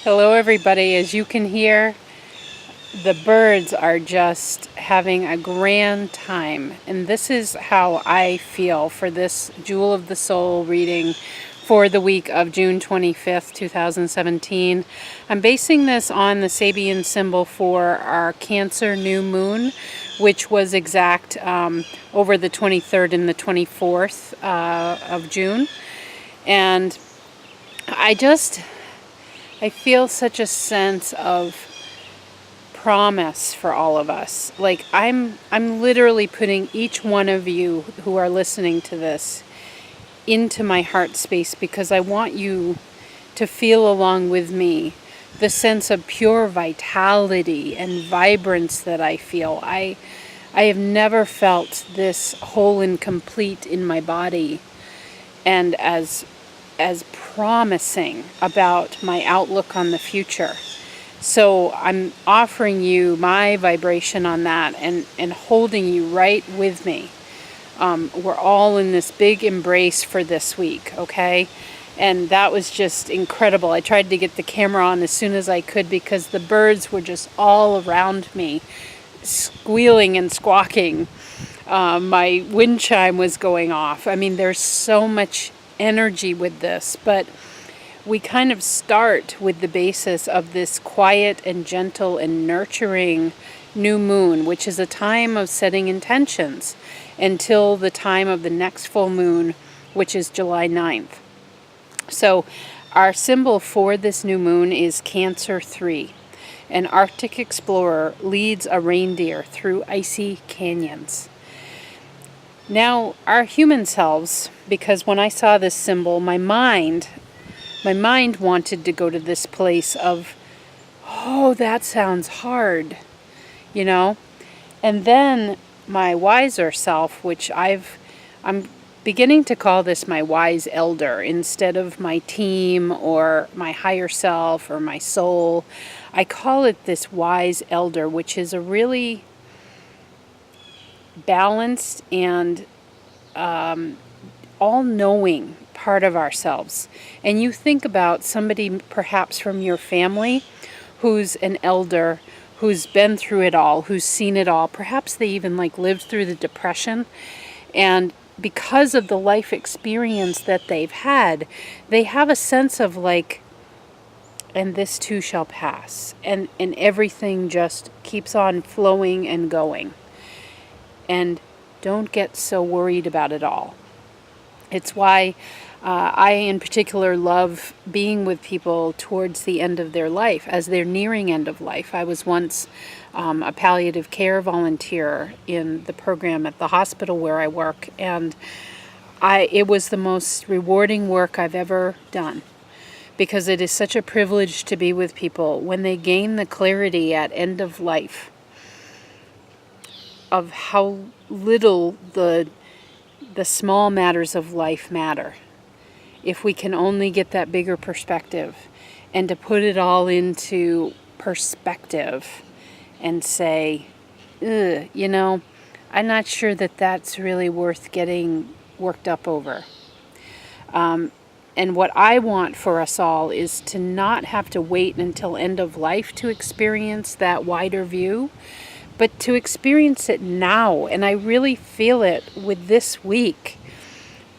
Hello everybody. As you can hear, the birds are just having a grand time, and this is how I feel for this Jewel of the Soul reading for the week of June 25th, 2017. I'm basing this on the Sabian symbol for our Cancer new moon, which was exact over the 23rd and the 24th of June. And I feel such a sense of promise for all of us. Like I'm literally putting each one of you who are listening to this into my heart space, because I want you to feel along with me the sense of pure vitality and vibrance that I feel. I have never felt this whole and complete in my body, and as promising about my outlook on the future. So I'm offering you my vibration on that, and holding you right with me. We're all in this big embrace for this week, okay? And that was just incredible. I tried to get the camera on as soon as I could because the birds were just all around me, squealing and squawking. My wind chime was going off. I mean, there's so much energy with this, but we kind of start with the basis of this quiet and gentle and nurturing new moon, which is a time of setting intentions until the time of the next full moon, which is July 9th. So our symbol for this new moon is Cancer 3. An Arctic explorer leads a reindeer through icy canyons. Now, our human selves, because when I saw this symbol, my mind wanted to go to this place of, oh, that sounds hard, you know? And then my wiser self, which I'm beginning to call this my wise elder instead of my team or my higher self or my soul. I call it this wise elder, which is a really balanced and all-knowing part of ourselves. And you think about somebody perhaps from your family who's an elder, who's been through it all, who's seen it all. Perhaps they even lived through the Depression, and because of the life experience that they've had, they have a sense of and this too shall pass, and everything just keeps on flowing and going. And don't get so worried about it all. It's why I in particular love being with people towards the end of their life, as they're nearing end of life. I was once a palliative care volunteer in the program at the hospital where I work, and it was the most rewarding work I've ever done, because it is such a privilege to be with people when they gain the clarity at end of life of how little the small matters of life matter. If we can only get that bigger perspective, and to put it all into perspective and say, I'm not sure that that's really worth getting worked up over. And what I want for us all is to not have to wait until end of life to experience that wider view, but to experience it now. And I really feel it with this week.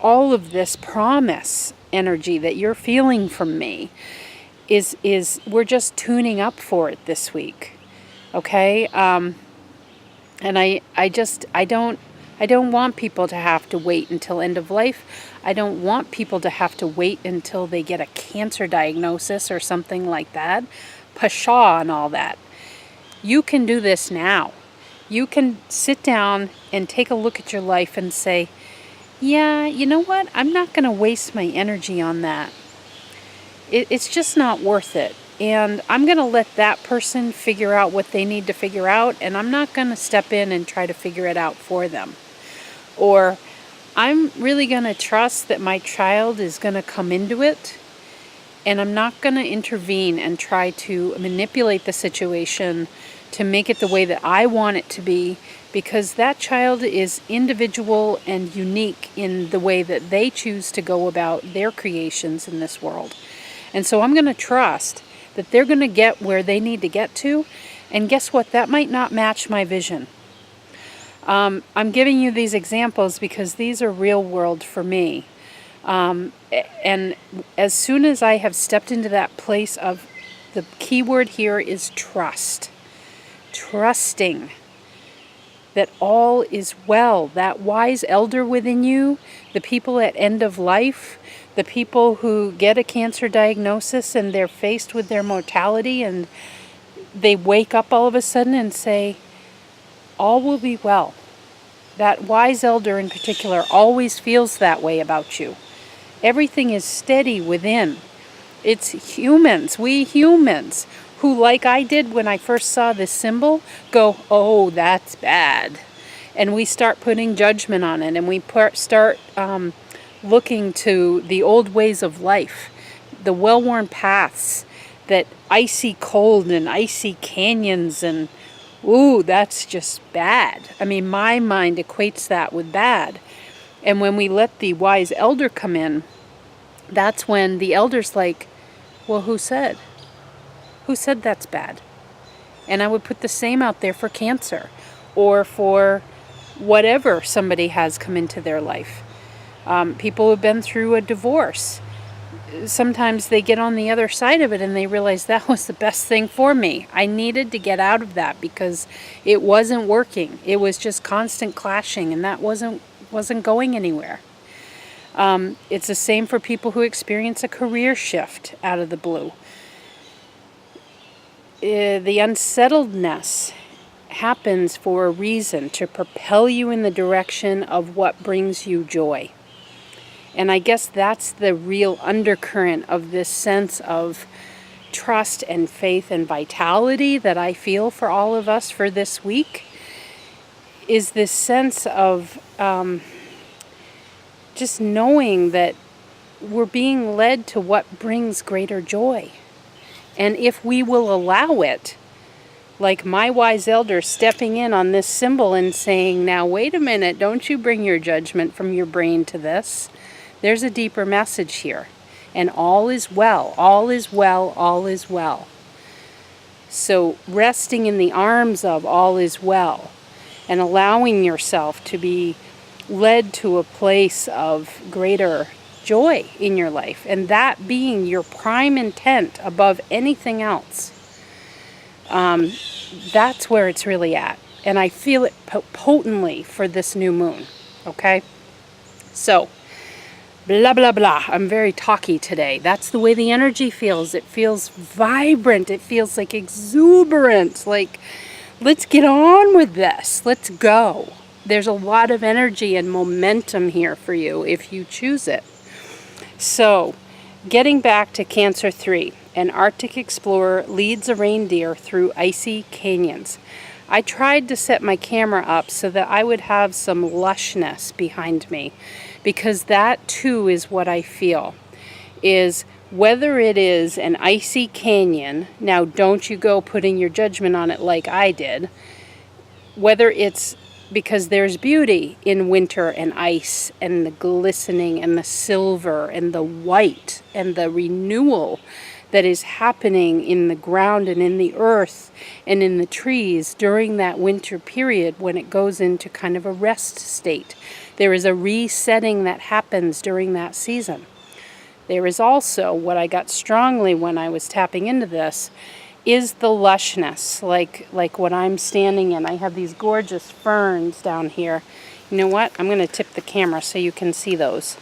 All of this promise energy that you're feeling from me is we're just tuning up for it this week. Okay? And I don't want people to have to wait until end of life. I don't want people to have to wait until they get a cancer diagnosis or something like that. Pshaw and all that. You can do this now. You can sit down and take a look at your life and say, yeah, you know what? I'm not going to waste my energy on that. It's just not worth it. And I'm going to let that person figure out what they need to figure out, and I'm not going to step in and try to figure it out for them. Or I'm really going to trust that my child is going to come into it, and I'm not going to intervene and try to manipulate the situation to make it the way that I want it to be, because that child is individual and unique in the way that they choose to go about their creations in this world. And so I'm going to trust that they're going to get where they need to get to. And guess what? That might not match my vision. I'm giving you these examples because these are real world for me. And as soon as I have stepped into that place of, the key word here is trust. Trusting that all is well. That wise elder within you, the people at end of life, the people who get a cancer diagnosis and they're faced with their mortality and they wake up all of a sudden and say, all will be well. That wise elder in particular always feels that way about you. Everything is steady within. It's humans, we humans, who, like I did when I first saw this symbol, go, oh, that's bad. And we start putting judgment on it, and we start looking to the old ways of life, the well-worn paths, that icy cold and icy canyons, and ooh, that's just bad. I mean, my mind equates that with bad. And when we let the wise elder come in, that's when the elder's like, well, who said? Who said that's bad? And I would put the same out there for cancer or for whatever somebody has come into their life. People who've been through a divorce. Sometimes they get on the other side of it and they realize that was the best thing for me. I needed to get out of that because it wasn't working. It was just constant clashing, and that wasn't going anywhere. It's the same for people who experience a career shift out of the blue. The unsettledness happens for a reason, to propel you in the direction of what brings you joy. And I guess that's the real undercurrent of this sense of trust and faith and vitality that I feel for all of us for this week, is this sense of just knowing that we're being led to what brings greater joy. And if we will allow it, like my wise elder stepping in on this symbol and saying, now wait a minute, don't you bring your judgment from your brain to this. There's a deeper message here. And all is well, all is well, all is well. So resting in the arms of all is well and allowing yourself to be led to a place of greater joy in your life, and that being your prime intent above anything else, that's where it's really at. And I feel it potently for this new moon. Okay? So, blah, blah, blah. I'm very talky today. That's the way the energy feels. It feels vibrant. It feels like exuberant. Like, let's get on with this. Let's go. There's a lot of energy and momentum here for you if you choose it. So, getting back to Cancer 3, an Arctic explorer leads a reindeer through icy canyons. I tried to set my camera up so that I would have some lushness behind me, because that too is what I feel, is whether it is an icy canyon, now don't you go putting your judgment on it like I did, whether it's because there's beauty in winter and ice and the glistening and the silver and the white and the renewal that is happening in the ground and in the earth and in the trees during that winter period when it goes into kind of a rest state. There is a resetting that happens during that season. There is also, what I got strongly when I was tapping into this, is the lushness, like what I'm standing in. I have these gorgeous ferns down here. You know what? I'm going to tip the camera so you can see those.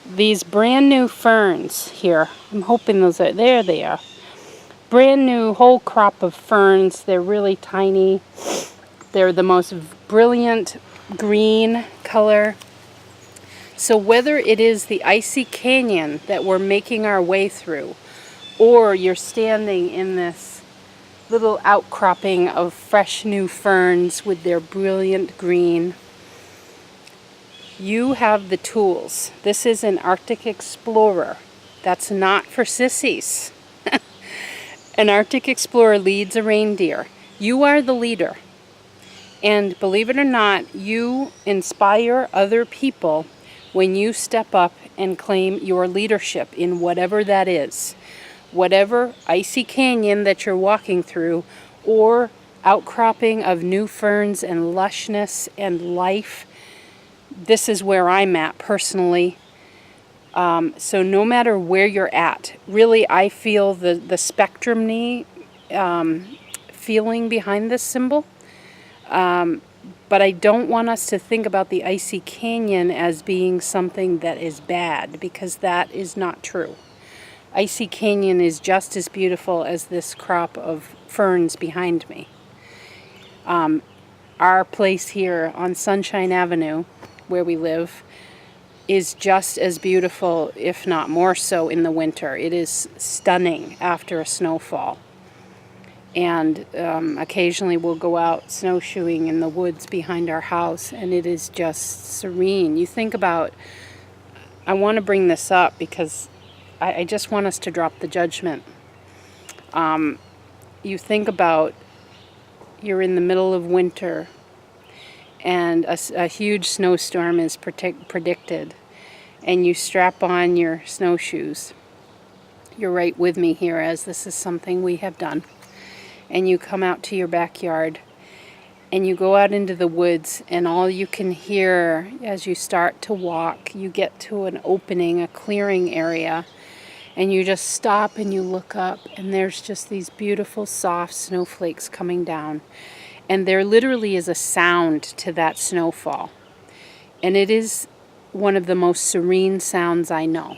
These brand new ferns here. I'm hoping those are, there they are. Brand new whole crop of ferns. They're really tiny. They're the most brilliant green color. So whether it is the icy canyon that we're making our way through, or you're standing in this little outcropping of fresh new ferns with their brilliant green, you have the tools. This is an Arctic explorer. That's not for sissies. An Arctic explorer leads a reindeer. You are the leader. And believe it or not, you inspire other people when you step up and claim your leadership in whatever that is. whatever icy canyon that you're walking through, or outcropping of new ferns and lushness and life. This is where I'm at personally. So no matter where you're at, really I feel the spectrum-y feeling behind this symbol. But I don't want us to think about the icy canyon as being something that is bad, because that is not true. Icy canyon is just as beautiful as this crop of ferns behind me. Our place here on Sunshine Avenue, where we live, is just as beautiful, if not more so, in the winter. It is stunning after a snowfall. And occasionally we'll go out snowshoeing in the woods behind our house, and it is just serene. You think about, I want to bring this up because I just want us to drop the judgment. You think about, you're in the middle of winter and a huge snowstorm is predicted, and you strap on your snowshoes. You're right with me here, as this is something we have done. And you come out to your backyard and you go out into the woods, and all you can hear as you start to walk, you get to an opening, a clearing area, and you just stop and you look up, and there's just these beautiful soft snowflakes coming down. And there literally is a sound to that snowfall. And it is one of the most serene sounds I know.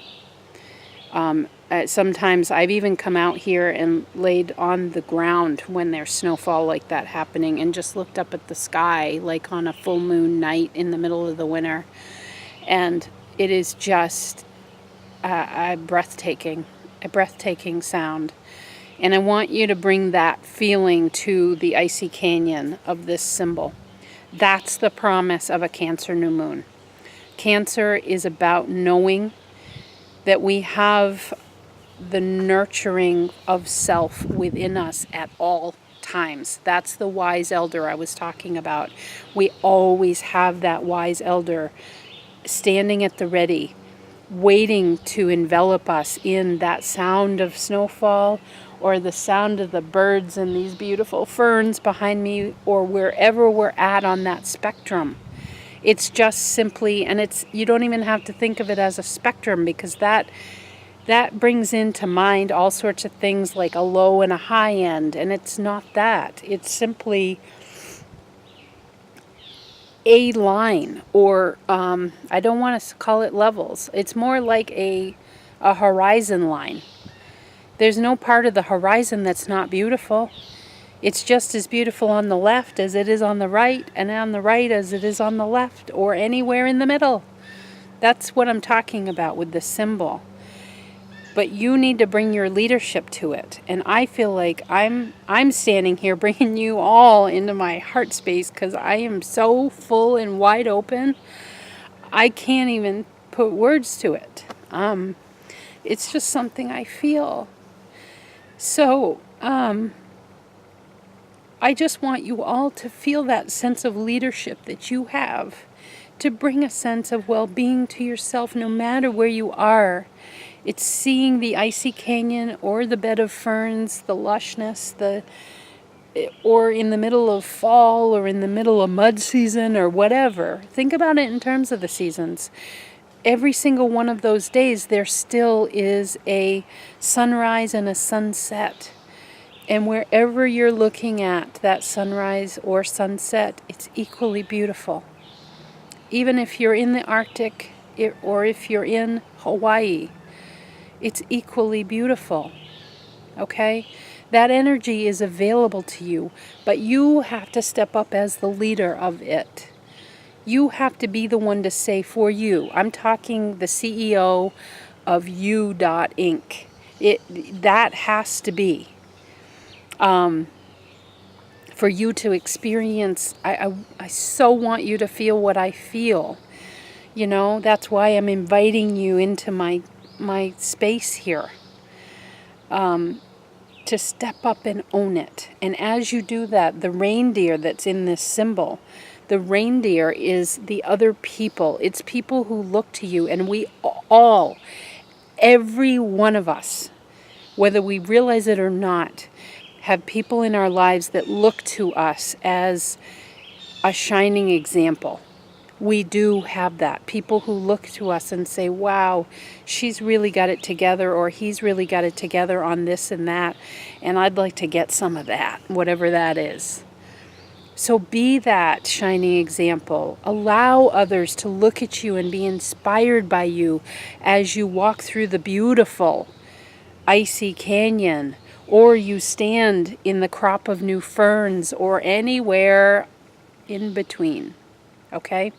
Sometimes I've even come out here and laid on the ground when there's snowfall like that happening, and just looked up at the sky like on a full moon night in the middle of the winter. And it is just a breathtaking sound. And I want you to bring that feeling to the icy canyon of this symbol. That's the promise of a Cancer new moon. Cancer is about knowing that we have the nurturing of self within us at all times. That's the wise elder I was talking about. We always have that wise elder standing at the ready, waiting to envelop us in that sound of snowfall, or the sound of the birds and these beautiful ferns behind me, or wherever we're at on that spectrum. It's just simply, and you don't even have to think of it as a spectrum, because that brings into mind all sorts of things like a low and a high end, and it's not that. It's simply a line, or I don't want to call it levels. It's more like a horizon line. There's no part of the horizon that's not beautiful. It's just as beautiful on the left as it is on the right, and on the right as it is on the left, or anywhere in the middle. That's what I'm talking about with this symbol. But you need to bring your leadership to it. And I feel like I'm standing here bringing you all into my heart space, because I am so full and wide open. I can't even put words to it. It's just something I feel. So, I just want you all to feel that sense of leadership that you have, to bring a sense of well-being to yourself no matter where you are. It's seeing the icy canyon or the bed of ferns, the lushness, or in the middle of fall, or in the middle of mud season, or whatever. Think about it in terms of the seasons. Every single one of those days, there still is a sunrise and a sunset. And wherever you're looking at that sunrise or sunset, it's equally beautiful. Even if you're in the Arctic, or if you're in Hawaii, it's equally beautiful. Okay? That energy is available to you, but you have to step up as the leader of it. You have to be the one to say for you. I'm talking the CEO of You.Inc. That has to be. For you to experience, I so want you to feel what I feel. You know, that's why I'm inviting you into my space here. To step up and own it. And as you do that, the reindeer that's in this symbol, the reindeer is the other people. It's people who look to you, and we all, every one of us, whether we realize it or not, have people in our lives that look to us as a shining example. We do have that. People who look to us and say, wow, she's really got it together, or he's really got it together on this and that, and I'd like to get some of that, whatever that is. So be that shining example. Allow others to look at you and be inspired by you as you walk through the beautiful icy canyon, or you stand in the crop of new ferns, or anywhere in between. Okay?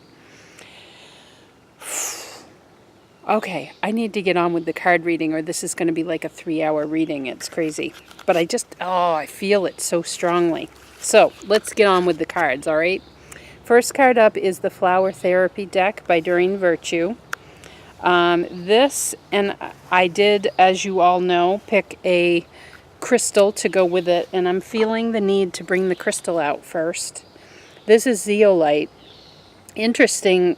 Okay, I need to get on with the card reading, or this is going to be like a 3-hour reading. It's crazy. But I feel it so strongly. So, let's get on with the cards, all right? First card up is the Flower Therapy deck by Doreen Virtue. And I did, as you all know, pick a crystal to go with it, and I'm feeling the need to bring the crystal out first. This is zeolite. Interesting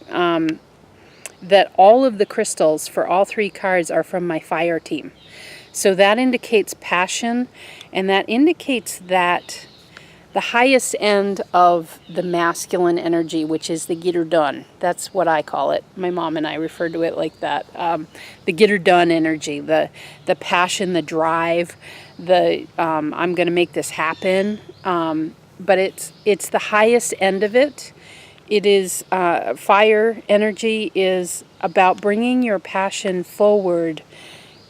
that all of the crystals for all 3 cards are from my fire team. So that indicates passion, and that indicates that the highest end of the masculine energy, which is the get her done. That's what I call it. My mom and I refer to it like that. The get her done energy, the passion, the drive, I'm going to make this happen. But it's the highest end of it. It is fire energy is about bringing your passion forward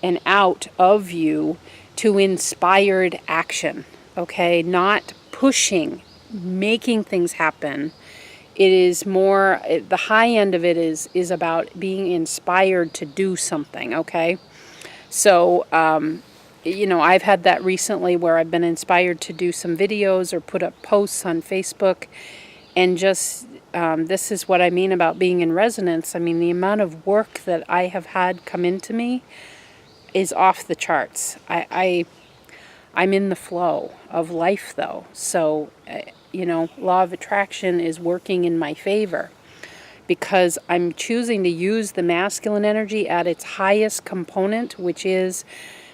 and out of you to inspired action. Okay, not pushing, making things happen. It is more, the high end of it is about being inspired to do something, okay? So, I've had that recently where I've been inspired to do some videos or put up posts on Facebook, and just, this is what I mean about being in resonance. I mean, the amount of work that I have had come into me is off the charts. I'm in the flow of life, though. So, law of attraction is working in my favor because I'm choosing to use the masculine energy at its highest component, which is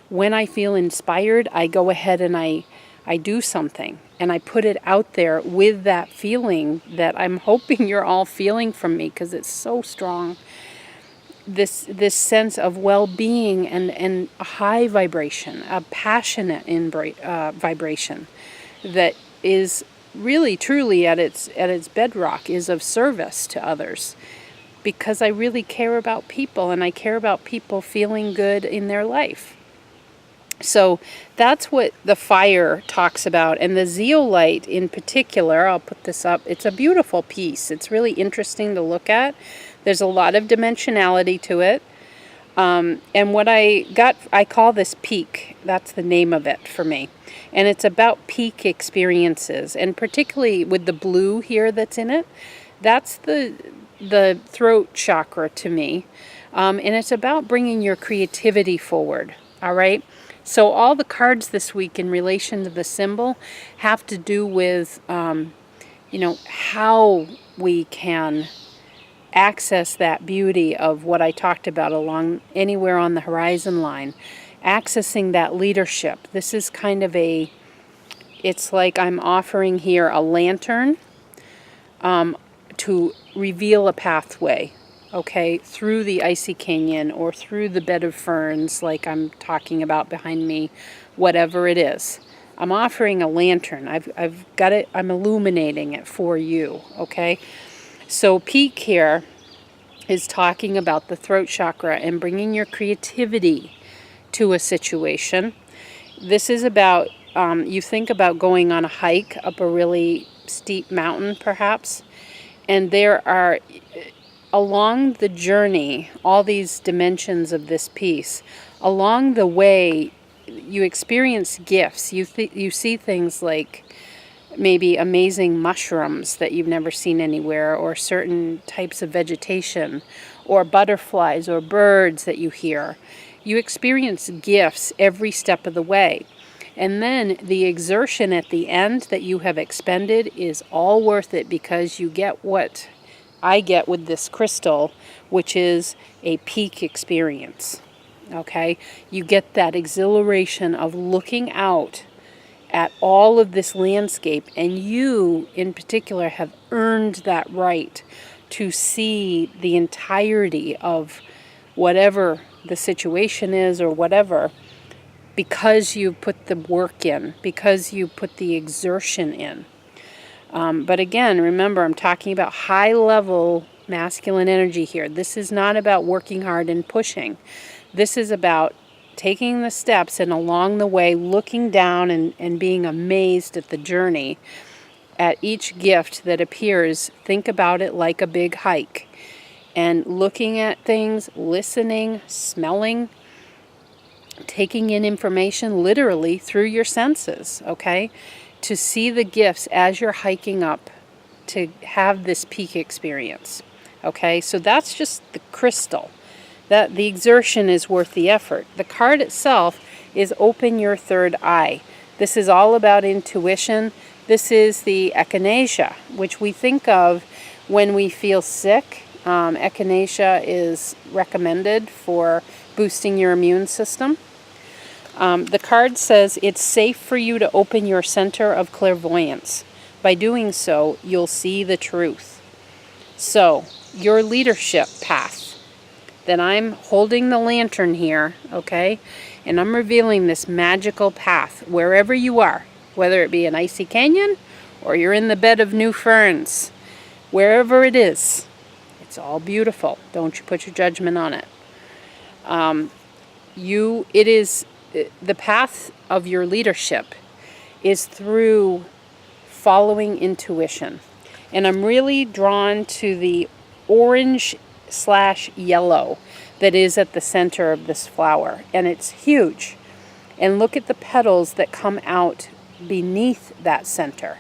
when I feel inspired, I go ahead and I do something. And I put it out there with that feeling that I'm hoping you're all feeling from me, because it's so strong. This sense of well-being and a high vibration, a passionate vibration that is really truly at its bedrock is of service to others, because I really care about people, and I care about people feeling good in their life. So that's what the fire talks about. And the zeolite in particular, I'll put this up, it's a beautiful piece. It's really interesting to look at. There's a lot of dimensionality to it. And what I call this peak. That's the name of it for me. And it's about peak experiences. And particularly with the blue here that's in it, that's the throat chakra to me. And it's about bringing your creativity forward. All right? So all the cards this week in relation to the symbol have to do with, how we can access that beauty of what I talked about along anywhere on the horizon line, accessing that leadership. This is kind of it's like I'm offering here a lantern to reveal a pathway. Okay, through the icy canyon or through the bed of ferns like I'm talking about behind me, whatever it is. I'm offering a lantern. I've got it, I'm illuminating it for you, okay? So peak here is talking about the throat chakra and bringing your creativity to a situation. This is about, you think about going on a hike up a really steep mountain perhaps, and there are, along the journey, all these dimensions of this piece, along the way, you experience gifts. You see things like maybe amazing mushrooms that you've never seen anywhere, or certain types of vegetation, or butterflies or birds that you hear. You experience gifts every step of the way. And then the exertion at the end that you have expended is all worth it, because you get what I get with this crystal, which is a peak experience. Okay? You get that exhilaration of looking out at all of this landscape, and you in particular have earned that right to see the entirety of whatever the situation is or whatever, because you put the work in, because you put the exertion in. But again, remember, I'm talking about high level masculine energy here. This is not about working hard and pushing. This is about taking the steps and along the way looking down and being amazed at the journey. At each gift that appears, think about it like a big hike. And looking at things, listening, smelling, taking in information literally through your senses, okay? To see the gifts as you're hiking up to have this peak experience, okay? So that's just the crystal. That the exertion is worth the effort. The card itself is open your third eye. This is all about intuition. This is the echinacea, which we think of when we feel sick. Echinacea is recommended for boosting your immune system. The card says it's safe for you to open your center of clairvoyance. By doing so, you'll see the truth. So, your leadership path. That I'm holding the lantern here, okay? And I'm revealing this magical path wherever you are, whether it be an icy canyon or you're in the bed of new ferns. Wherever it is, it's all beautiful. Don't you put your judgment on it. It is the path of your leadership is through following intuition. And I'm really drawn to the orange/yellow that is at the center of this flower, and it's huge. And look at the petals that come out beneath that center.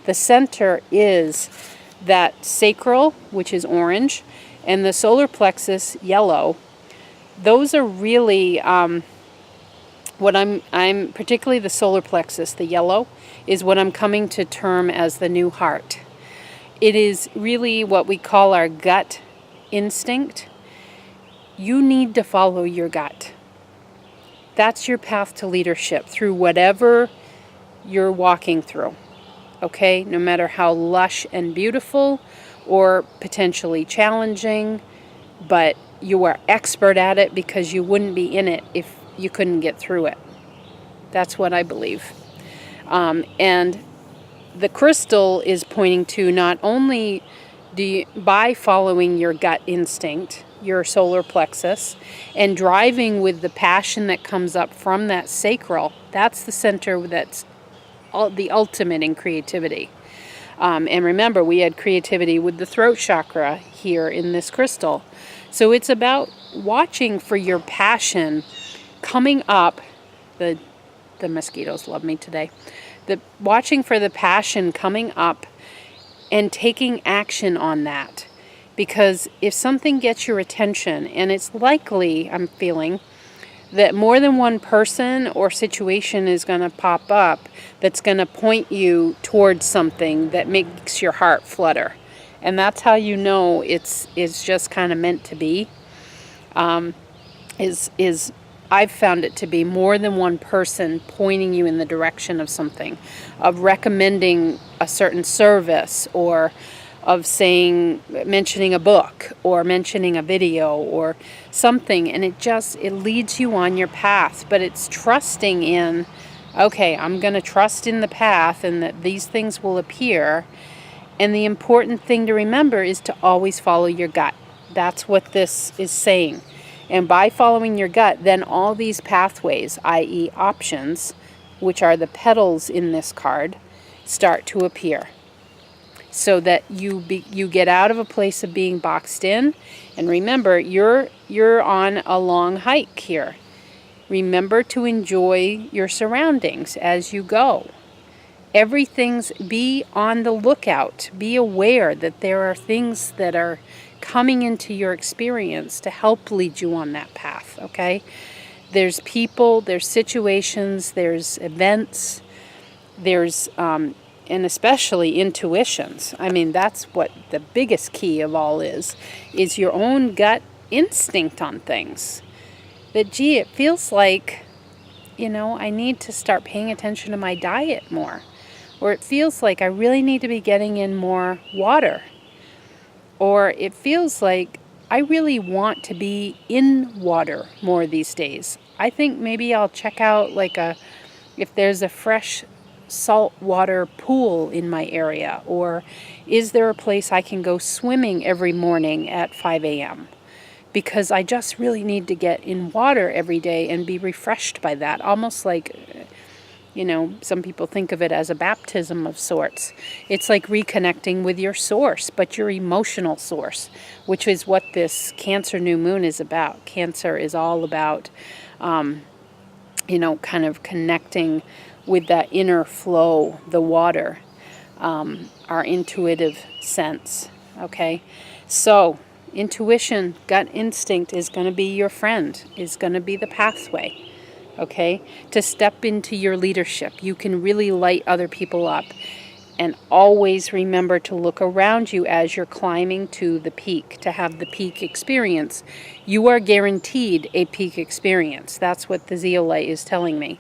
The center is that sacral, which is orange, and the solar plexus, yellow. Those are really what I'm particularly the solar plexus, the yellow, is what I'm coming to term as the new heart. It is really what we call our gut instinct. You need to follow your gut. That's your path to leadership through whatever you're walking through. Okay? No matter how lush and beautiful or potentially challenging, but you are expert at it because you wouldn't be in it if you couldn't get through it. That's what I believe. And the crystal is pointing to not only by following your gut instinct, your solar plexus, and driving with the passion that comes up from that sacral, that's the center that's the ultimate in creativity. And remember, we had creativity with the throat chakra here in this crystal. So it's about watching for your passion coming up. The mosquitoes love me today. Watching for the passion coming up and taking action on that. Because if something gets your attention, and it's likely, I'm feeling, that more than one person or situation is going to pop up that's going to point you towards something that makes your heart flutter. And that's how you know it's just kind of meant to be. I've found it to be more than one person pointing you in the direction of something, of recommending a certain service, or of mentioning a book, or mentioning a video, or something, and it leads you on your path. But it's trusting in, okay, I'm going to trust in the path and that these things will appear. And the important thing to remember is to always follow your gut. That's what this is saying. And by following your gut, then all these pathways, i.e. options, which are the petals in this card, start to appear. So that you get out of a place of being boxed in. And remember, you're on a long hike here. Remember to enjoy your surroundings as you go. Be on the lookout. Be aware that there are things that are coming into your experience to help lead you on that path, okay? There's people, there's situations, there's events, there's, and especially intuitions. I mean, that's what the biggest key of all is your own gut instinct on things. that, gee, it feels like, I need to start paying attention to my diet more. Or it feels like I really need to be getting in more water. Or it feels like I really want to be in water more these days. I think maybe I'll check out if there's a fresh saltwater pool in my area, or is there a place I can go swimming every morning at 5 a.m.? Because I just really need to get in water every day and be refreshed by that. Almost like, some people think of it as a baptism of sorts. It's like reconnecting with your source, but your emotional source, which is what this Cancer new moon is about. Cancer is all about, kind of connecting with that inner flow, the water, our intuitive sense, okay? So, intuition, gut instinct is going to be your friend, is going to be the pathway, okay? To step into your leadership. You can really light other people up. And always remember to look around you as you're climbing to the peak, to have the peak experience. You are guaranteed a peak experience. That's what the zeolite is telling me.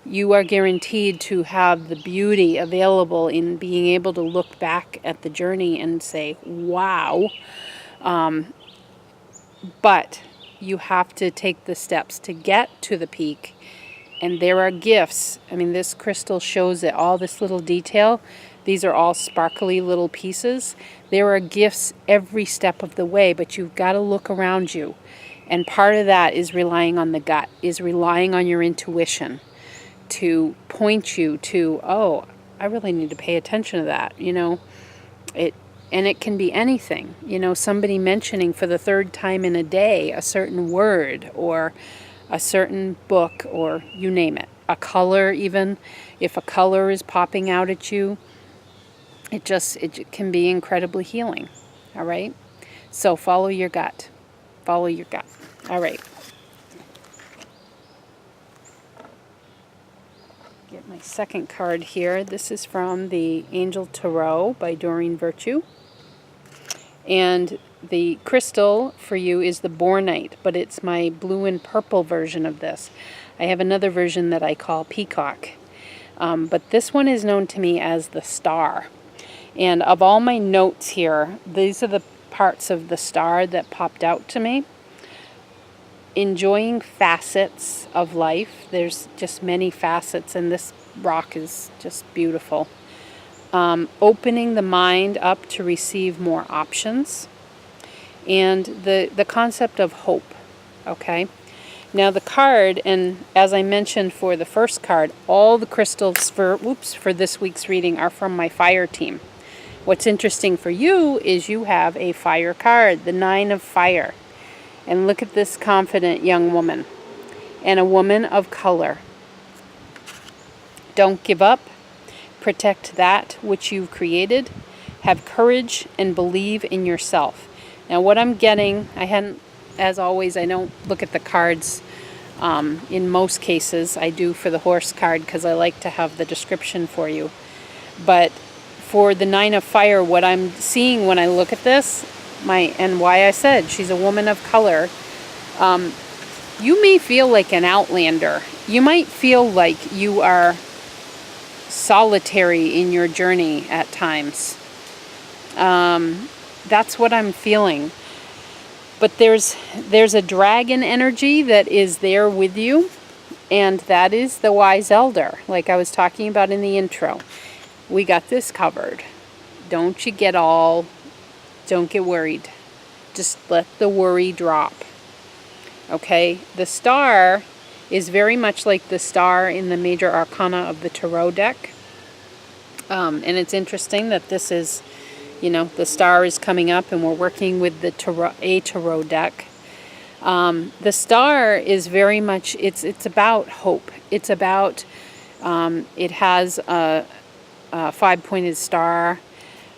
You are guaranteed to have the beauty available in being able to look back at the journey and say, wow. But you have to take the steps to get to the peak. And there are gifts. I mean, this crystal shows it, all this little detail. These are all sparkly little pieces. There are gifts every step of the way, but you've got to look around you. And part of that is relying on the gut, is relying on your intuition to point you to, oh, I really need to pay attention to that, And it can be anything, somebody mentioning for the third time in a day a certain word or a certain book, or you name it. A color even. If a color is popping out at you, it can be incredibly healing. All right? So follow your gut. Follow your gut. All right. Get my second card here. This is from the Angel Tarot by Doreen Virtue. And the crystal for you is the Bornite, but it's my blue and purple version of this. I have another version that I call Peacock. But this one is known to me as the Star. And of all my notes here, these are the parts of the star that popped out to me. Enjoying facets of life. There's just many facets, and this rock is just beautiful. Opening the mind up to receive more options. And the concept of hope, okay? Now the card, and as I mentioned for the first card, all the crystals for this week's reading are from my fire team. What's interesting for you is you have a fire card, the 9 of Fire. And look at this confident young woman, and a woman of color. Don't give up. Protect that which you've created. Have courage and believe in yourself. Now what I'm getting, as always, I don't look at the cards in most cases. I do for the horse card because I like to have the description for you. But for the 9 of Fire, what I'm seeing when I look at this, and why I said she's a woman of color, you may feel like an outlander. You might feel like you are solitary in your journey at times. That's what I'm feeling. But there's a dragon energy that is there with you, and that is the wise elder, like I was talking about in the intro. We got this covered. Don't get worried. Just let the worry drop. Okay? The star is very much like the star in the major arcana of the tarot deck. And it's interesting that this is, the star is coming up and we're working with the tarot deck. The star is very much, it's about hope. It's about, it has a 5-pointed star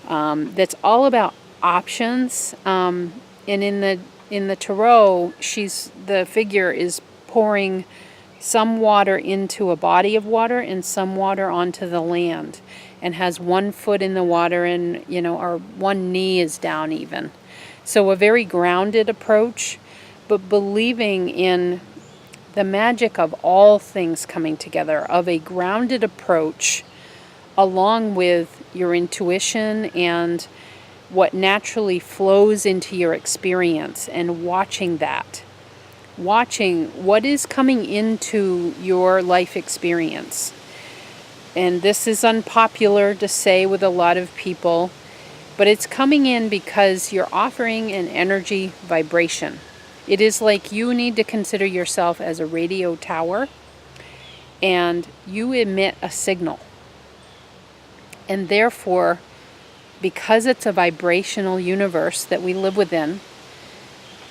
that's all about options. And in the tarot, the figure is pouring some water into a body of water and some water onto the land, and has one foot in the water and, or one knee is down even. So a very grounded approach, but believing in the magic of all things coming together, of a grounded approach along with your intuition and what naturally flows into your experience, and watching that. Watching what is coming into your life experience. And this is unpopular to say with a lot of people, but it's coming in because you're offering an energy vibration. It is like you need to consider yourself as a radio tower, and you emit a signal. And therefore, because it's a vibrational universe that we live within,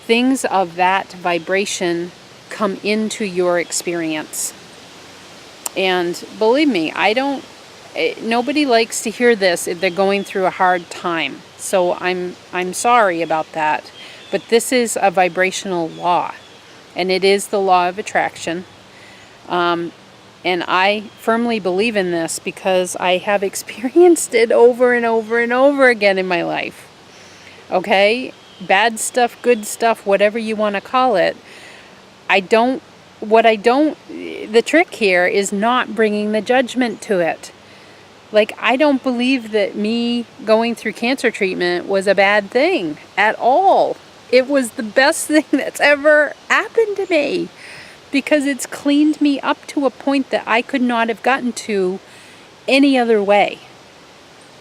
things of that vibration come into your experience. And believe me, nobody likes to hear this if they're going through a hard time. So I'm sorry about that. But this is a vibrational law, and it is the law of attraction. And I firmly believe in this because I have experienced it over and over and over again in my life. Okay? Bad stuff, good stuff, whatever you want to call it. The trick here is not bringing the judgment to it. Like, I don't believe that me going through cancer treatment was a bad thing at all. It was the best thing that's ever happened to me, because it's cleaned me up to a point that I could not have gotten to any other way.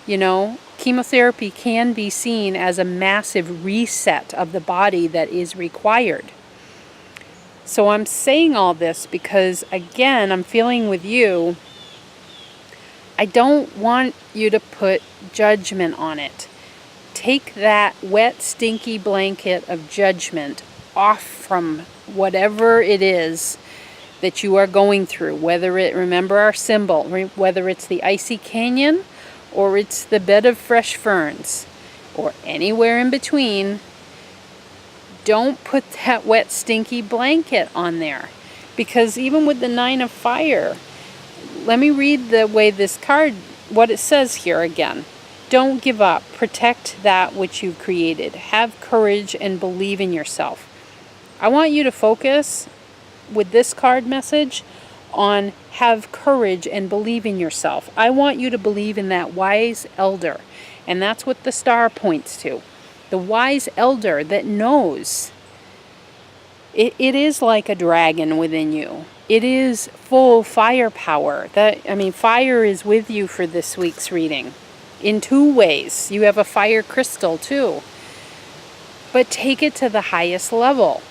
You know, chemotherapy can be seen as a massive reset of the body that is required. So I'm saying all this because, again, I'm feeling with you, I don't want you to put judgment on it. Take that wet, stinky blanket of judgment off from whatever it is that you are going through. Remember our symbol, whether it's the icy canyon or it's the bed of fresh ferns or anywhere in between. Don't put that wet, stinky blanket on there. Because even with the 9 of fire, let me read the way this card, what it says here again. Don't give up. Protect that which you've created. Have courage and believe in yourself. I want you to focus with this card message on have courage and believe in yourself. I want you to believe in that wise elder. And that's what the star points to. The wise elder that knows. It is like a dragon within you. It is full firepower. Fire is with you for this week's reading. In 2 ways. You have a fire crystal too. But take it to the highest level.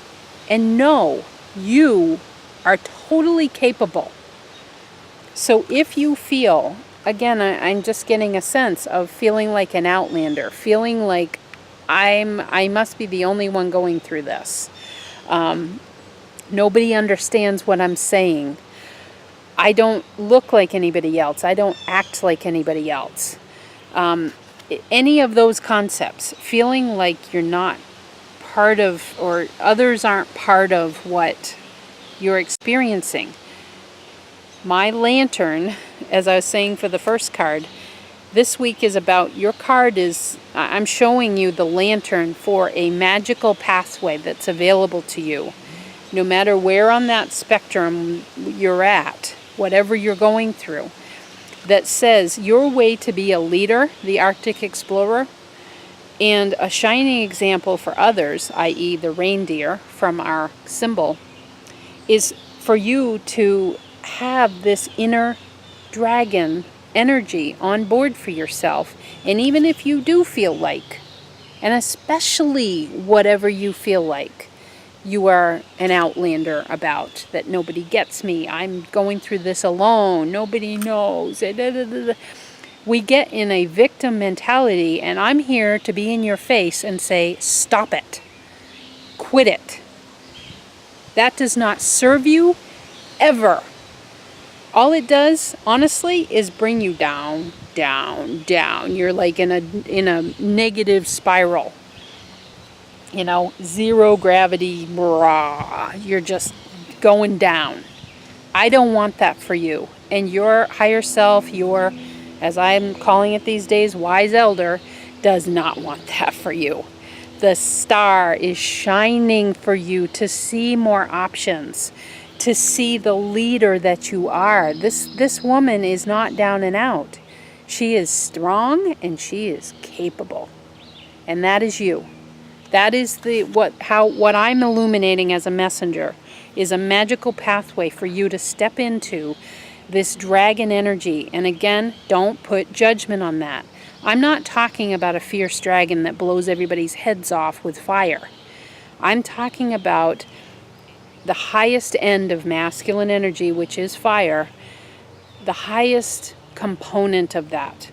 And know you are totally capable. So if you feel, again, I'm just getting a sense of feeling like an outlander. Feeling like I must be the only one going through this. Nobody understands what I'm saying. I don't look like anybody else. I don't act like anybody else. Any of those concepts, feeling like you're not part of, or others aren't part of what you're experiencing. My lantern, as I was saying for the first card, this week is about, your card is, I'm showing you the lantern for a magical pathway that's available to you. No matter where on that spectrum you're at, whatever you're going through, that says your way to be a leader, the Arctic explorer, and a shining example for others, i.e. the reindeer from our symbol, is for you to have this inner dragon energy on board for yourself. And even if you do feel like, and especially whatever you feel like, you are an outlander about, that nobody gets me, I'm going through this alone, nobody knows, we get in a victim mentality, and I'm here to be in your face and say, stop it, quit it. That does not serve you ever. All it does, honestly, is bring you down, down, down. You're like in a negative spiral. You know, zero gravity, brah. You're just going down. I don't want that for you. And your higher self, your, as I'm calling it these days, wise elder, does not want that for you. The star is shining for you to see more options, to see the leader that you are. This woman is not down and out. She is strong and she is capable. And that is you. That is what I'm illuminating as a messenger is a magical pathway for you to step into this dragon energy. And again, don't put judgment on that. I'm not talking about a fierce dragon that blows everybody's heads off with fire. I'm talking about the highest end of masculine energy, which is fire, the highest component of that,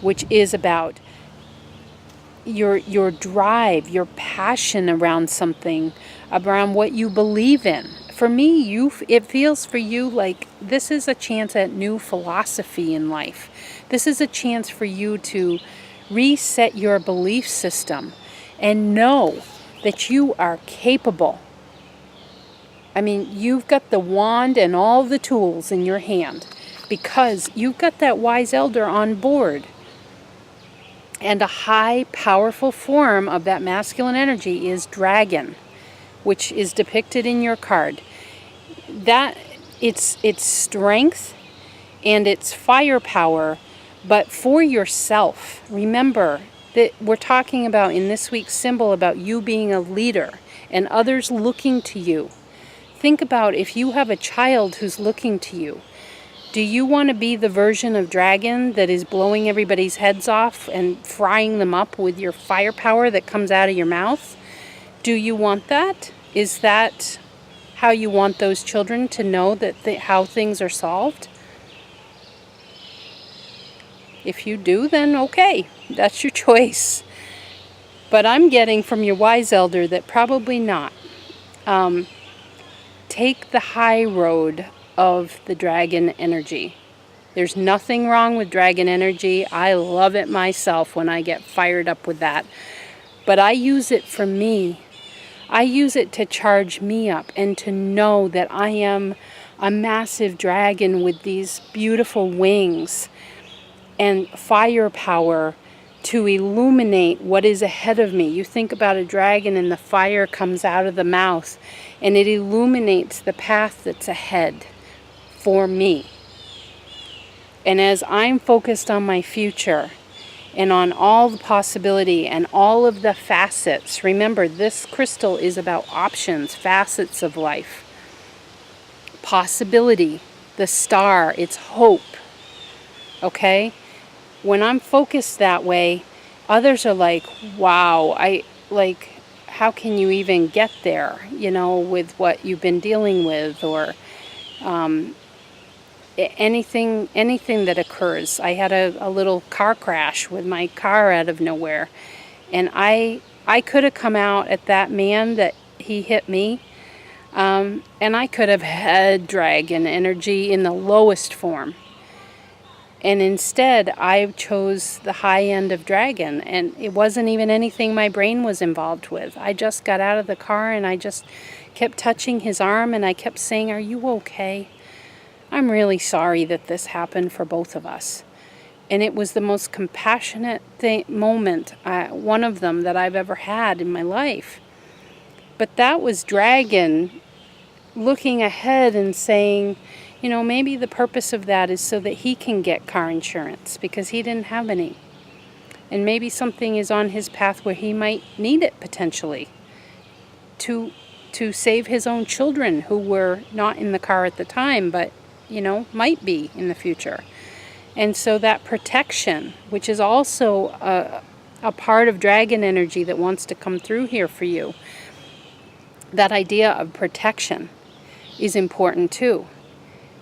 which is about your drive, your passion around something, around what you believe in. For me, it feels for you like this is a chance at new philosophy in life. This is a chance for you to reset your belief system and know that you are capable. I mean, you've got the wand and all the tools in your hand because you've got that wise elder on board. And a high, powerful form of that masculine energy is dragon, which is depicted in your card. That it's strength and it's firepower, but for yourself. Remember that we're talking about in this week's symbol about you being a leader and others looking to you. Think about if you have a child who's looking to you. Do you want to be the version of dragon that is blowing everybody's heads off and frying them up with your firepower that comes out of your mouth? Do you want that? Is that how you want those children to know that how things are solved? If you do, then okay, that's your choice. But I'm getting from your wise elder that probably not. Take the high road of the dragon energy. There's nothing wrong with dragon energy. I love it myself when I get fired up with that. But I use it for me. I use it to charge me up and to know that I am a massive dragon with these beautiful wings and firepower to illuminate what is ahead of me. You think about a dragon and the fire comes out of the mouth and it illuminates the path that's ahead for me. And as I'm focused on my future and on all the possibility and all of the facets, remember this crystal is about options, facets of life, possibility, the star, it's hope. Okay? When I'm focused that way, others are like, wow, how can you even get there, with what you've been dealing with, or anything that occurs. I had a little car crash with my car out of nowhere, and I could have come out at that man that he hit me, and I could have had dragon energy in the lowest form. And instead, I chose the high end of dragon, and it wasn't even anything my brain was involved with. I just got out of the car, and I just kept touching his arm, and I kept saying, "Are you okay? I'm really sorry that this happened for both of us." And it was the most compassionate moment, one of them that I've ever had in my life. But that was dragon looking ahead and saying, maybe the purpose of that is so that he can get car insurance because he didn't have any. And maybe something is on his path where he might need it potentially to save his own children who were not in the car at the time, but, might be in the future. And so that protection, which is also a part of dragon energy that wants to come through here for you, that idea of protection is important too.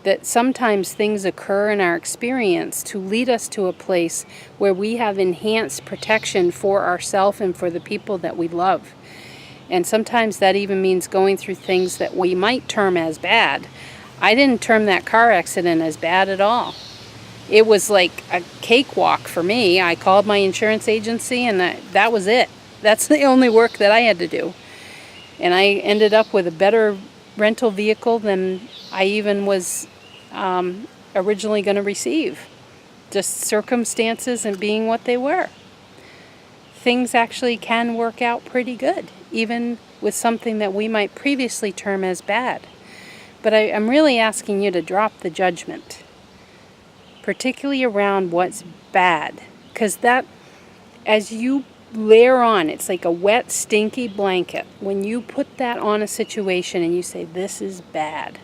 That sometimes things occur in our experience to lead us to a place where we have enhanced protection for ourselves and for the people that we love. And sometimes that even means going through things that we might term as bad. I didn't term that car accident as bad at all. It was like a cakewalk for me. I called my insurance agency and that was it. That's the only work that I had to do. And I ended up with a better rental vehicle than I even was originally going to receive. Just circumstances and being what they were. Things actually can work out pretty good, even with something that we might previously term as bad. But I'm really asking you to drop the judgment, particularly around what's bad. Because that, as you layer on, it's like a wet, stinky blanket. When you put that on a situation and you say, this is bad,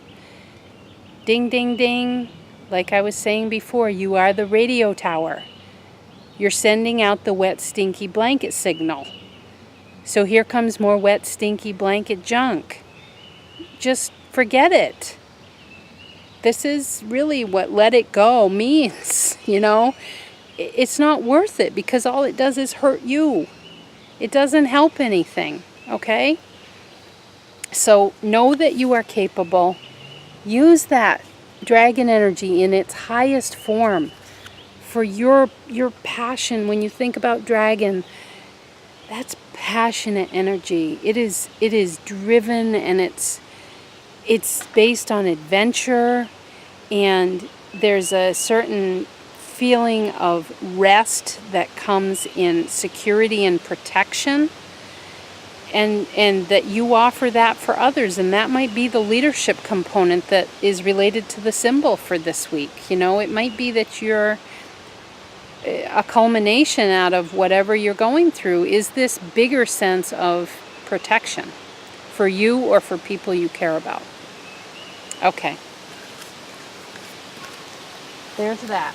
ding, ding, ding, like I was saying before, you are the radio tower. You're sending out the wet, stinky blanket signal. So here comes more wet, stinky blanket junk. Just forget it. This is really what let it go means, you know. It's not worth it because all it does is hurt you. It doesn't help anything, okay? So know that you are capable. Use that dragon energy in its highest form for your passion. When you think about dragon, that's passionate energy. It is driven, and it's based on adventure, and there's a certain feeling of rest that comes in security and protection, and that you offer that for others, and that might be the leadership component that is related to the symbol for this week. You know, it might be that you're a culmination out of whatever you're going through is this bigger sense of protection for you or for people you care about. Okay. There's that.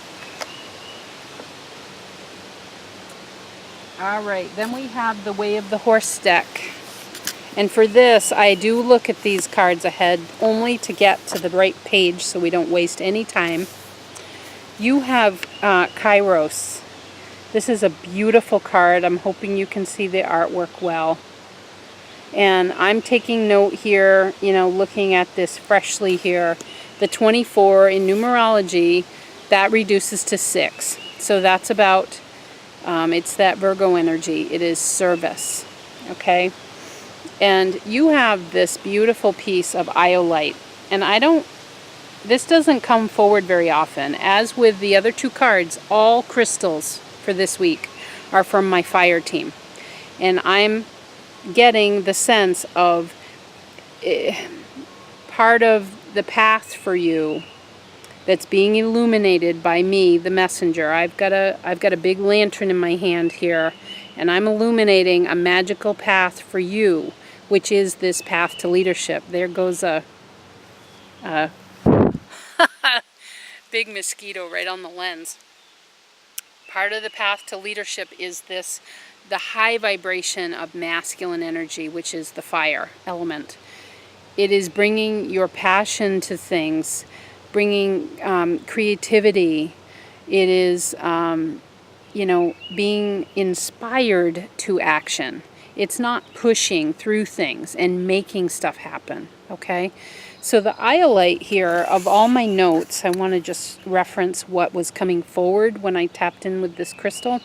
All right, then we have the Way of the Horse deck. And for this, I do look at these cards ahead only to get to the right page so we don't waste any time. You have Kairos. This is a beautiful card. I'm hoping you can see the artwork well. And I'm taking note here, you know, looking at this freshly here. The 24 in numerology, that reduces to 6. So that's about, it's that Virgo energy. It is service, okay? And you have this beautiful piece of iolite. And this doesn't come forward very often. As with the other two cards, all crystals for this week are from my fire team. And I'm getting the sense of part of the path for you that's being illuminated by me, the messenger. I've got a big lantern in my hand here, and I'm illuminating a magical path for you, which is this path to leadership. There goes a big mosquito right on the lens. Part of the path to leadership is the high vibration of masculine energy, which is the fire element. It is bringing your passion to things, bringing creativity. It is, you know, being inspired to action. It's not pushing through things and making stuff happen, okay? So the iolite here, of all my notes, I want to just reference what was coming forward when I tapped in with this crystal.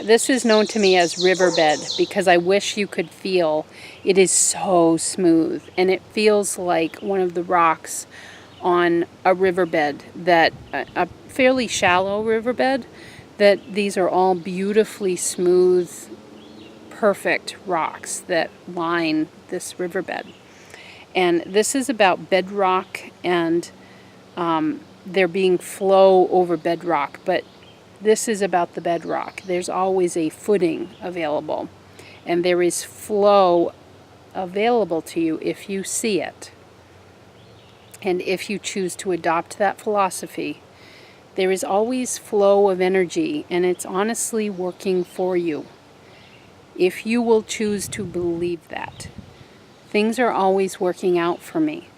This is known to me as riverbed because I wish you could feel it is so smooth, and it feels like one of the rocks on a riverbed, that a fairly shallow riverbed, that these are all beautifully smooth, perfect rocks that line this riverbed. And this is about bedrock and there being flow over bedrock, but this is about the bedrock. There's always a footing available, and there is flow available to you if you see it. And if you choose to adopt that philosophy, there is always flow of energy, and it's honestly working for you. If you will choose to believe that. Things are always working out for me.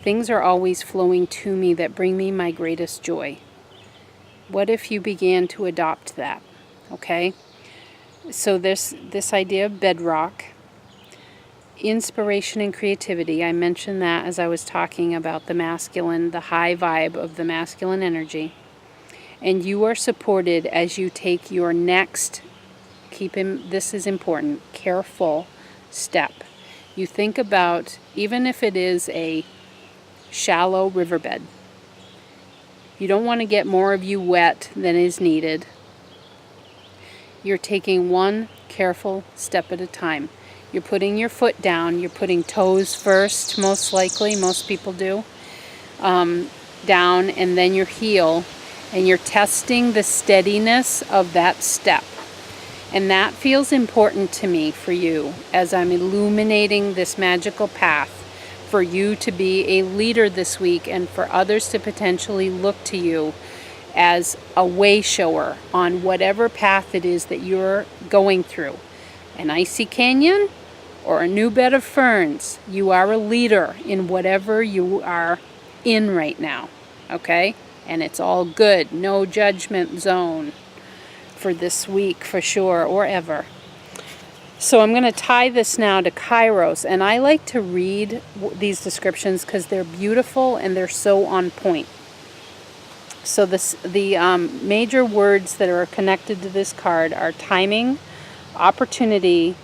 Things are always flowing to me that bring me my greatest joy. What if you began to adopt that? Okay? So this idea of bedrock, inspiration and creativity, I mentioned that as I was talking about the masculine, the high vibe of the masculine energy. And you are supported as you take your next, this is important, careful step. You think about, even if it is a shallow riverbed, you don't want to get more of you wet than is needed. You're taking one careful step at a time. You're putting your foot down. You're putting toes first, most likely. Most people do. Down, and then your heel. And you're testing the steadiness of that step. And that feels important to me for you as I'm illuminating this magical path for you to be a leader this week and for others to potentially look to you as a way shower on whatever path it is that you're going through. An icy canyon or a new bed of ferns. You are a leader in whatever you are in right now, okay? And it's all good. No judgment zone for this week for sure, or ever. So I'm going to tie this now to Kairos, and I like to read these descriptions because they're beautiful and they're so on point. So the major words that are connected to this card are timing, opportunity,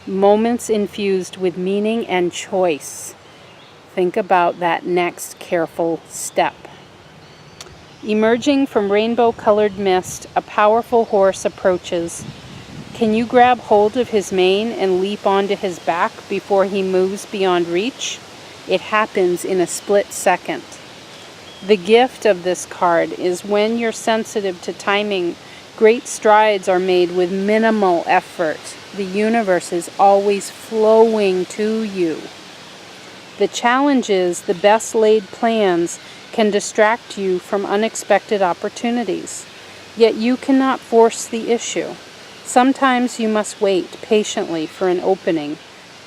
moments infused with meaning and choice. Think about that next careful step. Emerging from rainbow-colored mist, a powerful horse approaches. Can you grab hold of his mane and leap onto his back before he moves beyond reach? It happens in a split second. The gift of this card is when you're sensitive to timing, great strides are made with minimal effort. The universe is always flowing to you. The challenge is the best laid plans can distract you from unexpected opportunities. Yet you cannot force the issue. Sometimes you must wait patiently for an opening,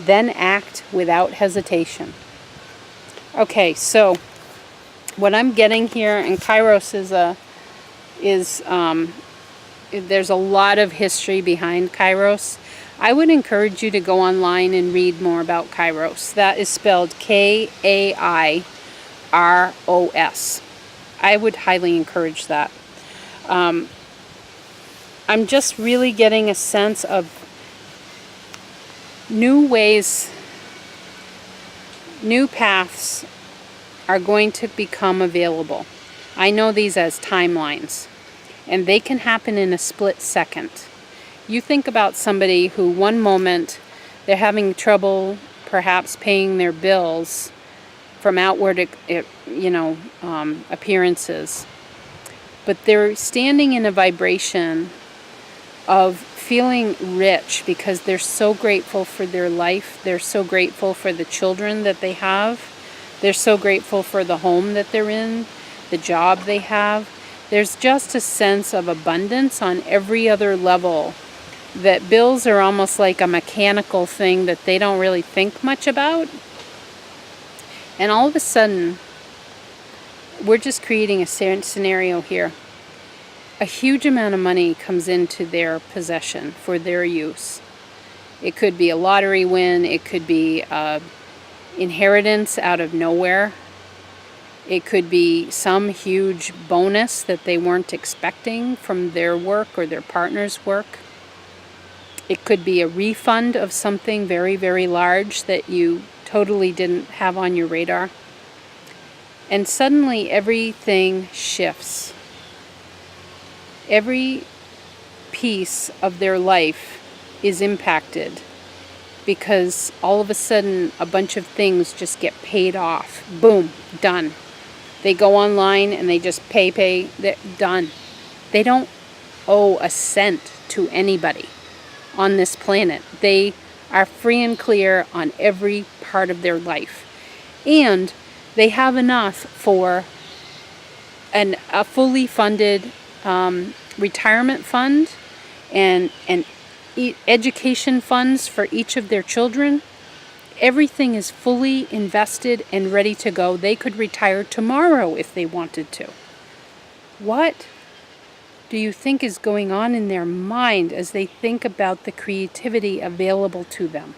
then act without hesitation. Okay, so what I'm getting here, and Kairos there's a lot of history behind Kairos. I would encourage you to go online and read more about Kairos. That is spelled Kairos. I would highly encourage that. I'm just really getting a sense of new ways, new paths are going to become available. I know these as timelines, and they can happen in a split second. You think about somebody who one moment they're having trouble perhaps paying their bills from outward appearances, but they're standing in a vibration of feeling rich because they're so grateful for their life. They're so grateful for the children that they have. They're so grateful for the home that they're in, the job they have. There's just a sense of abundance on every other level, that bills are almost like a mechanical thing that they don't really think much about. And all of a sudden, we're just creating a scenario here. A huge amount of money comes into their possession for their use. It could be a lottery win. It could be inheritance out of nowhere. It could be some huge bonus that they weren't expecting from their work or their partner's work. It could be a refund of something very, very large that you totally didn't have on your radar. And suddenly everything shifts. Every piece of their life is impacted because all of a sudden a bunch of things just get paid off. Boom, done. They go online and they just pay, they're done. They don't owe a cent to anybody on this planet. They are free and clear on every part of their life. And they have enough for a fully funded retirement fund and education funds for each of their children. Everything is fully invested and ready to go. They could retire tomorrow if they wanted to. What do you think is going on in their mind as they think about the creativity available to them?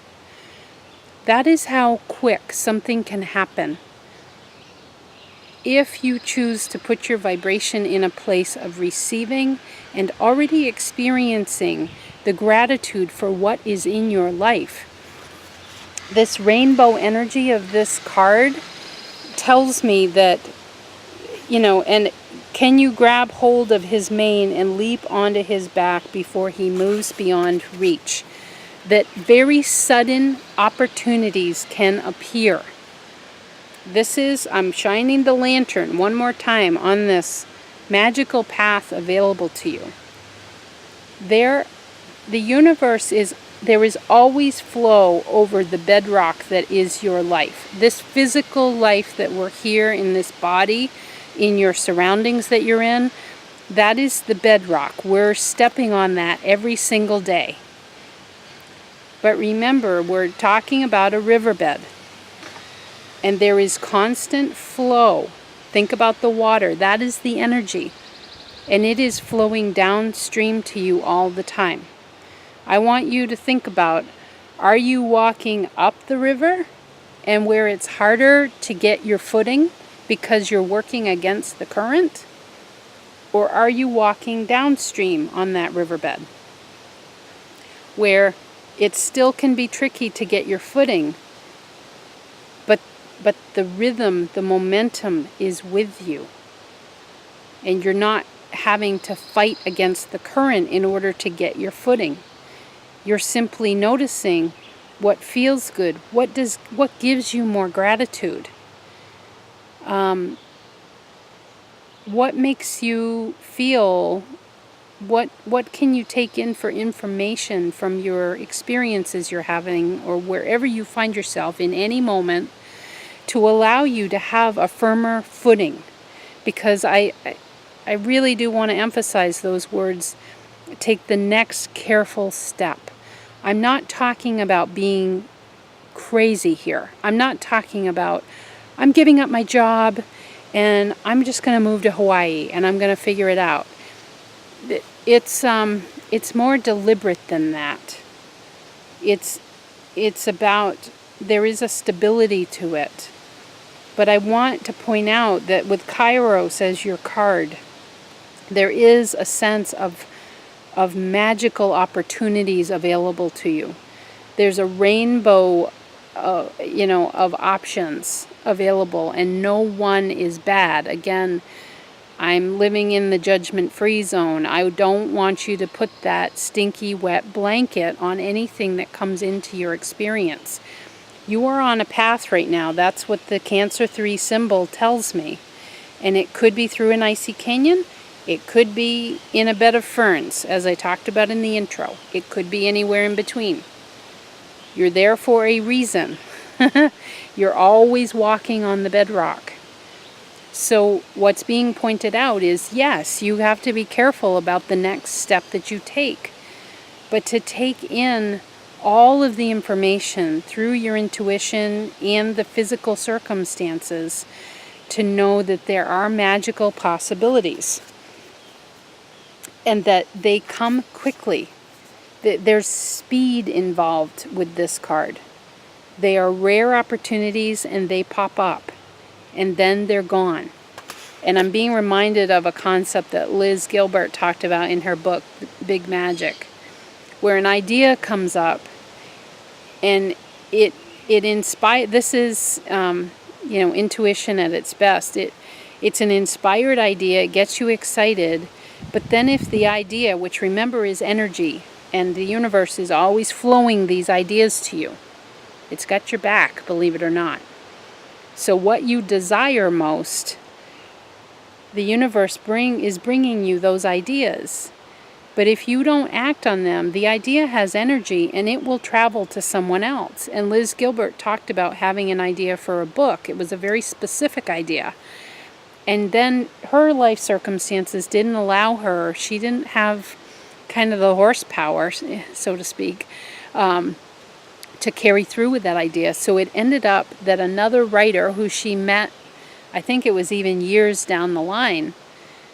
That is how quick something can happen if you choose to put your vibration in a place of receiving and already experiencing the gratitude for what is in your life. This rainbow energy of this card tells me that, and can you grab hold of his mane and leap onto his back before he moves beyond reach? that very sudden opportunities can appear. I'm shining the lantern one more time on this magical path available to you. There is always flow over the bedrock that is your life. This physical life that we're here in this body, in your surroundings that you're in, that is the bedrock. We're stepping on that every single day. But remember, we're talking about a riverbed. And there is constant flow. Think about the water. That is the energy. And it is flowing downstream to you all the time. I want you to think about, are you walking up the river and where it's harder to get your footing because you're working against the current? Or are you walking downstream on that riverbed where it still can be tricky to get your footing, but the rhythm, the momentum is with you. And you're not having to fight against the current in order to get your footing. You're simply noticing what feels good, what gives you more gratitude. What makes you feel, what can you take in for information from your experiences you're having or wherever you find yourself in any moment to allow you to have a firmer footing. Because I really do want to emphasize those words, take the next careful step. I'm not talking about being crazy here. I'm not talking about, I'm giving up my job and I'm just going to move to Hawaii and I'm going to figure it out. It's more deliberate than that. It's about, there is a stability to it. But I want to point out that with Kairos as your card, there is a sense of magical opportunities available to you. There's a rainbow, of options available, and no one is bad. Again, I'm living in the judgment-free zone. I don't want you to put that stinky, wet blanket on anything that comes into your experience. You are on a path right now. That's what the Cancer 3 symbol tells me. And it could be through an icy canyon. It could be in a bed of ferns, as I talked about in the intro. It could be anywhere in between. You're there for a reason. You're always walking on the bedrock. So what's being pointed out is, yes, you have to be careful about the next step that you take. But to take in all of the information through your intuition and the physical circumstances to know that there are magical possibilities and that they come quickly. There's speed involved with this card. They are rare opportunities and they pop up and then they're gone. And I'm being reminded of a concept that Liz Gilbert talked about in her book, Big Magic, where an idea comes up and it inspires. This is intuition at its best. It's an inspired idea. It gets you excited. But then if the idea, which remember is energy, and the universe is always flowing these ideas to you, it's got your back, believe it or not. So what you desire most, the universe is bringing you those ideas. But if you don't act on them, the idea has energy and it will travel to someone else. And Liz Gilbert talked about having an idea for a book. It was a very specific idea. And then her life circumstances didn't allow her, she didn't have kind of the horsepower, so to speak, to carry through with that idea. So it ended up that another writer who she met, I think it was even years down the line,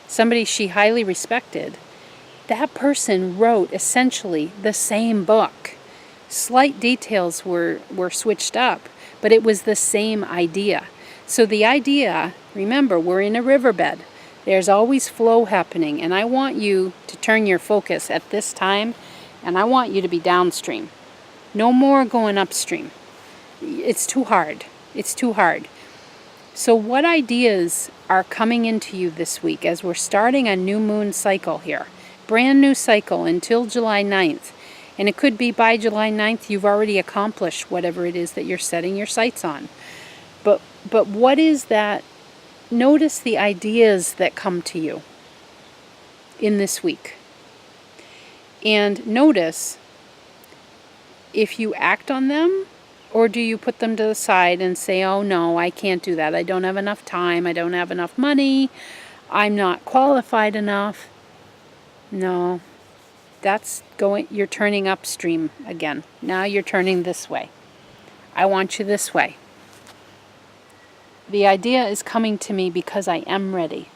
somebody she highly respected, that person wrote essentially the same book. Slight details were switched up, but it was the same idea. So the idea, remember, we're in a riverbed. There's always flow happening, and I want you to turn your focus at this time, and I want you to be downstream. No more going upstream. It's too hard. It's too hard. So what ideas are coming into you this week as we're starting a new moon cycle here? Brand new cycle until July 9th. And it could be by July 9th you've already accomplished whatever it is that you're setting your sights on. But what is that? Notice the ideas that come to you in this week. And notice if you act on them, or do you put them to the side and say, oh no, I can't do that. I don't have enough time. I don't have enough money. I'm not qualified enough. No, you're turning upstream again. Now you're turning this way. I want you this way. The idea is coming to me because I am ready,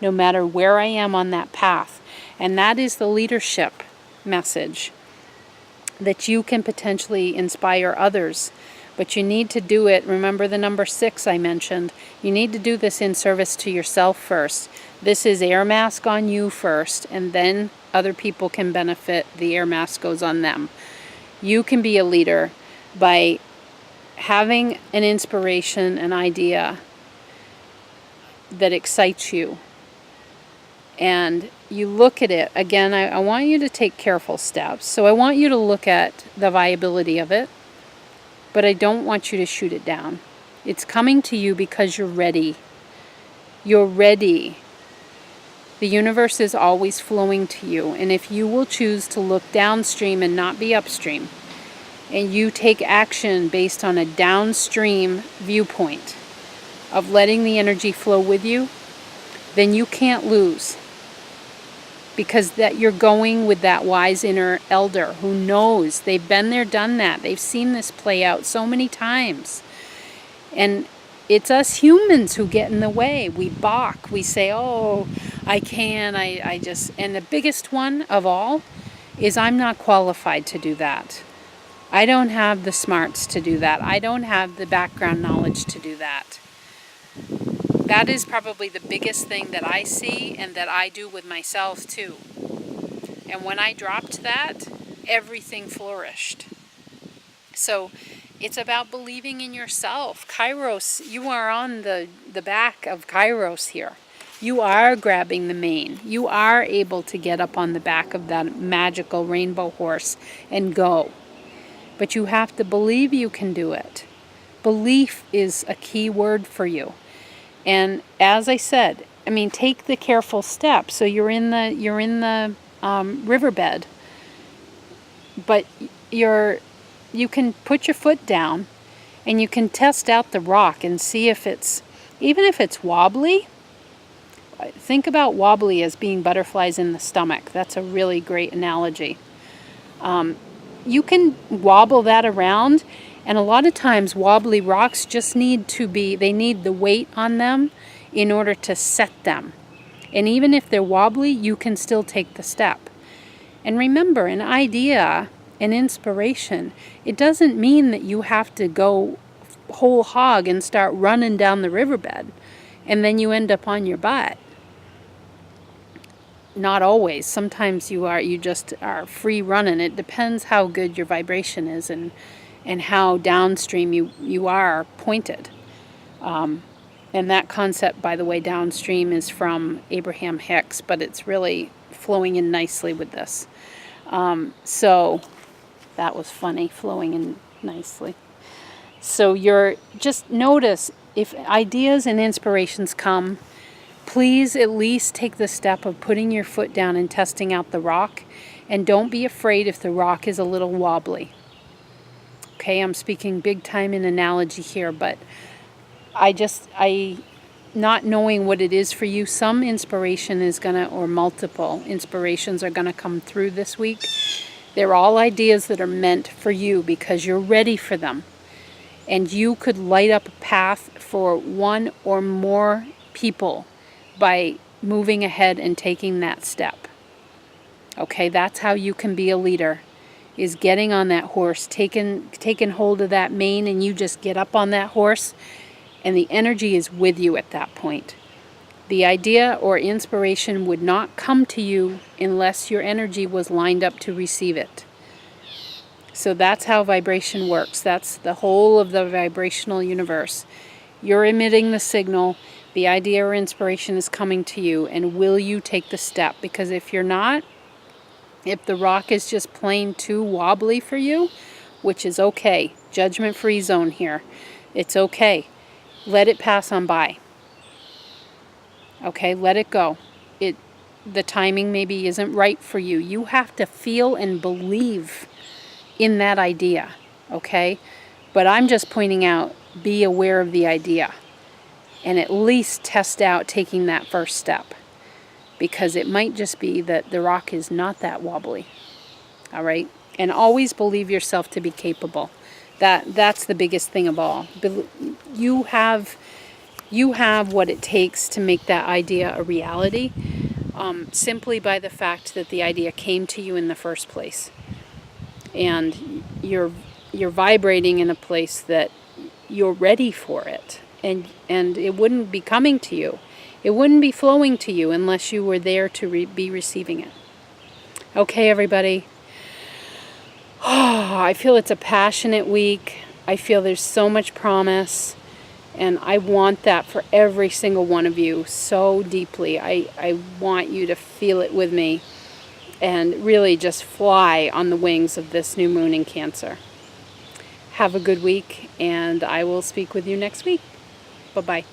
no matter where I am on that path. And that is the leadership message, that you can potentially inspire others. But you need to do it. Remember the number 6 I mentioned. You need to do this in service to yourself first. This is air mask on you first, and then other people can benefit. The air mask goes on them. You can be a leader by having an inspiration, an idea that excites you. And you look at it. Again, I want you to take careful steps. So I want you to look at the viability of it. But I don't want you to shoot it down. It's coming to you because you're ready. You're ready. The universe is always flowing to you. And if you will choose to look downstream and not be upstream, and you take action based on a downstream viewpoint of letting the energy flow with you, then you can't lose. Because that you're going with that wise inner elder who knows. They've been there, done that. They've seen this play out so many times. And it's us humans who get in the way. We balk. We say, oh, I can, I just... And the biggest one of all is I'm not qualified to do that. I don't have the smarts to do that. I don't have the background knowledge to do that. That is probably the biggest thing that I see and that I do with myself too. And when I dropped that, everything flourished. So it's about believing in yourself. Kairos, you are on the back of Kairos here. You are grabbing the mane. You are able to get up on the back of that magical rainbow horse and go. But you have to believe you can do it. Belief is a key word for you. And as I said, I mean, take the careful steps. So you're in the riverbed, but you can put your foot down, and you can test out the rock and see if even if it's wobbly. Think about wobbly as being butterflies in the stomach. That's a really great analogy. You can wobble that around. And a lot of times wobbly rocks just need the weight on them in order to set them. And even if they're wobbly, you can still take the step. And remember, an idea, an inspiration, it doesn't mean that you have to go whole hog and start running down the riverbed and then you end up on your butt. Not always. Sometimes you just are free running. It depends how good your vibration is and how downstream you are pointed. And that concept, by the way, downstream is from Abraham Hicks, but it's really flowing in nicely with this. So that was funny, flowing in nicely. So just notice if ideas and inspirations come, please at least take the step of putting your foot down and testing out the rock. And don't be afraid if the rock is a little wobbly. Okay, I'm speaking big time in analogy here, but not knowing what it is for you, some inspiration or multiple inspirations are gonna come through this week. They're all ideas that are meant for you because you're ready for them. And you could light up a path for one or more people by moving ahead and taking that step. Okay, that's how you can be a leader. Is getting on that horse, taking hold of that mane, and you just get up on that horse, and the energy is with you at that point. The idea or inspiration would not come to you unless your energy was lined up to receive it. So that's how vibration works. That's the whole of the vibrational universe. You're emitting the signal, the idea or inspiration is coming to you, and will you take the step? Because if you're not, If the rock is just plain too wobbly for you, which is okay, judgment-free zone here, it's okay. Let it pass on by. Okay, let it go. The timing maybe isn't right for you. You have to feel and believe in that idea, okay? But I'm just pointing out, be aware of the idea and at least test out taking that first step, because it might just be that the rock is not that wobbly, all right? And always believe yourself to be capable. That's the biggest thing of all. You have what it takes to make that idea a reality, simply by the fact that the idea came to you in the first place. And you're vibrating in a place that you're ready for it. And it wouldn't be coming to you. It wouldn't be flowing to you unless you were there to be receiving it. Okay, everybody. Oh, I feel it's a passionate week. I feel there's so much promise. And I want that for every single one of you so deeply. I want you to feel it with me and really just fly on the wings of this new moon in Cancer. Have a good week, and I will speak with you next week. Bye-bye.